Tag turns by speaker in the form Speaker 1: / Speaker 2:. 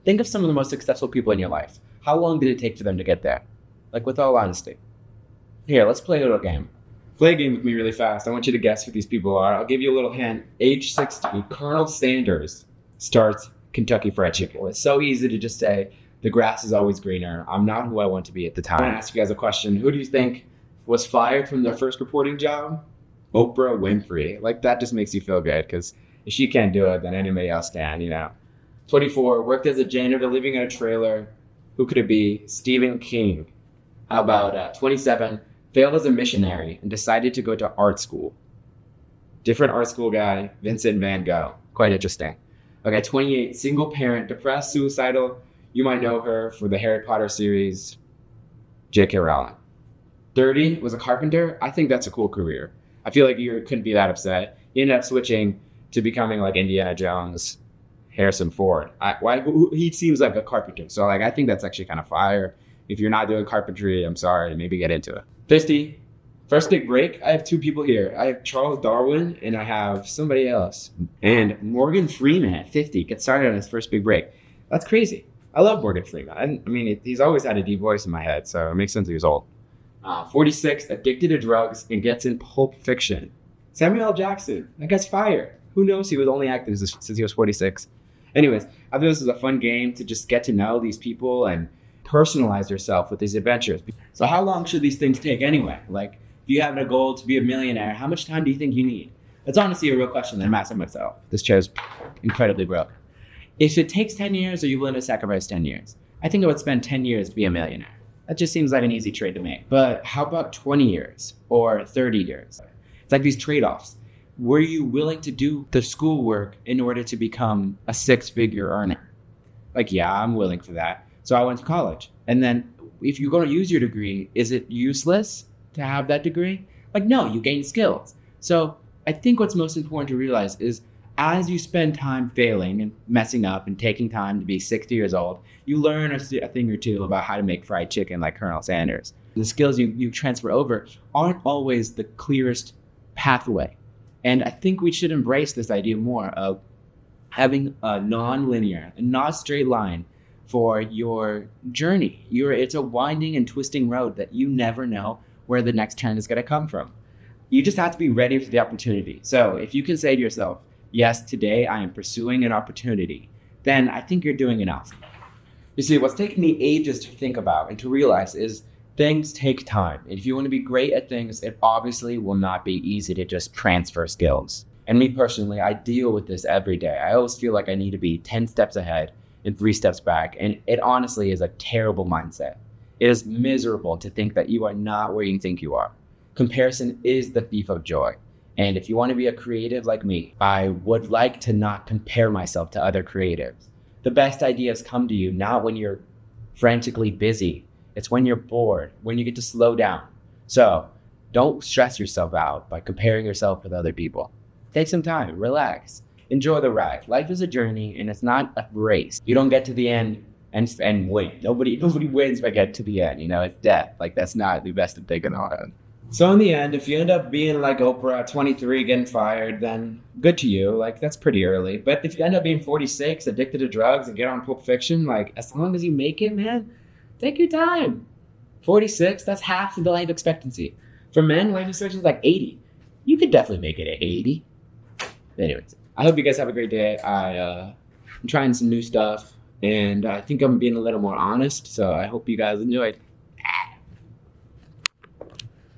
Speaker 1: Think of some of the most successful people in your life. How long did it take for them to get there? Like, with all honesty. Here, let's play a little game. Play a game with me really fast. I want you to guess who these people are. I'll give you a little hint. Age 60, Colonel Sanders starts Kentucky Fried Chicken. It's so easy to just say, the grass is always greener. I'm not who I want to be at the time. I want to ask you guys a question. Who do you think was fired from their first reporting job? Oprah Winfrey. Like, that just makes you feel good, because if she can't do it, then anybody else can, 24, worked as a janitor living in a trailer. Who could it be? Stephen King. How about 27, failed as a missionary and decided to go to art school. Different art school guy, Vincent van Gogh. Quite interesting. Okay, 28, single parent, depressed, suicidal. You might know her for the Harry Potter series, J.K. Rowling. 30, was a carpenter. I think that's a cool career. I feel like you couldn't be that upset. He ended up switching to becoming like Indiana Jones, Harrison Ford. He seems like a carpenter. So I think that's actually kind of fire. If you're not doing carpentry, I'm sorry, maybe get into it. 50, first big break. I have two people here. I have Charles Darwin and I have somebody else. And Morgan Freeman at 50 gets started on his first big break. That's crazy. I love Morgan Freeman. He's always had a deep voice in my head, so it makes sense he was old. 46, addicted to drugs and gets in Pulp Fiction. Samuel L. Jackson, that guy's fire. Who knows, he was only acting since he was 46. Anyways, I thought this was a fun game to just get to know these people and personalize yourself with these adventures. So how long should these things take anyway? Like, if you have a goal to be a millionaire, how much time do you think you need? That's honestly a real question that I'm asking myself. This chair's incredibly broke. If it takes 10 years, are you willing to sacrifice 10 years? I think I would spend 10 years to be a millionaire. That just seems like an easy trade to make. But how about 20 years or 30 years? It's like these trade-offs. Were you willing to do the schoolwork in order to become a six-figure earner? Like, yeah, I'm willing for that. So I went to college. And then if you're going to use your degree, is it useless to have that degree? Like, no, you gain skills. So I think what's most important to realize is as you spend time failing and messing up and taking time to be 60 years old, you learn a thing or two about how to make fried chicken like Colonel Sanders. The skills you transfer over aren't always the clearest pathway. And I think we should embrace this idea more of having a non-linear, a not straight line for your journey. It's a winding and twisting road that you never know where the next turn is going to come from. You just have to be ready for the opportunity. So if you can say to yourself, yes, today I am pursuing an opportunity, then I think you're doing enough. You see, what's taken me ages to think about and to realize is things take time. And if you want to be great at things, it obviously will not be easy to just transfer skills. And me personally, I deal with this every day. I always feel like I need to be 10 steps ahead and 3 steps back. And it honestly is a terrible mindset. It is miserable to think that you are not where you think you are. Comparison is the thief of joy. And if you want to be a creative like me, I would like to not compare myself to other creatives. The best ideas come to you not when you're frantically busy. It's when you're bored, when you get to slow down. So don't stress yourself out by comparing yourself with other people. Take some time, relax, enjoy the ride. Life is a journey and it's not a race. You don't get to the end and win. Nobody wins by getting to the end. It's death. Like, that's not the best of taking on. So in the end, if you end up being like Oprah at 23 getting fired, then good to you. Like, that's pretty early. But if you end up being 46, addicted to drugs and get on Pulp Fiction, like, as long as you make it, man, take your time. 46, that's half of the life expectancy. For men, life expectancy is like 80. You could definitely make it at 80. Anyways, I hope you guys have a great day. I'm trying some new stuff, and I think I'm being a little more honest, so I hope you guys enjoyed.